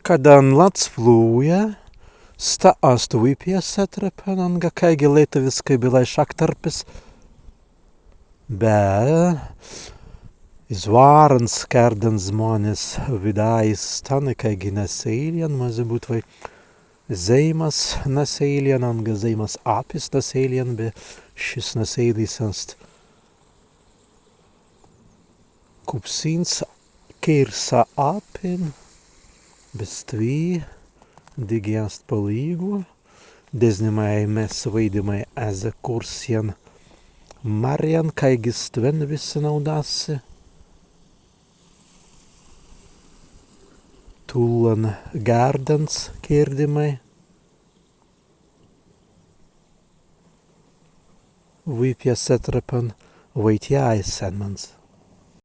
Kadan Latvlūja stāstu vīpiesatrapanan, ga kaigi lietuviskai bilai šaktarpis, bē, izvārans skārdan zmonis vidājis stani, kaigi nesīļan, mazi būt vai zeimas nesīļanan, ga zeimas apis nesīļan, bē šis nesīļīsanst kupsīns kirsa apin, bez tvī, digianst palīgu, deznimai mes vaidimai eze kursien Marian, kaigi stven visi naudasi, tullan gārdens kirdimai, vīpiesatrapan vaitjājas senmans.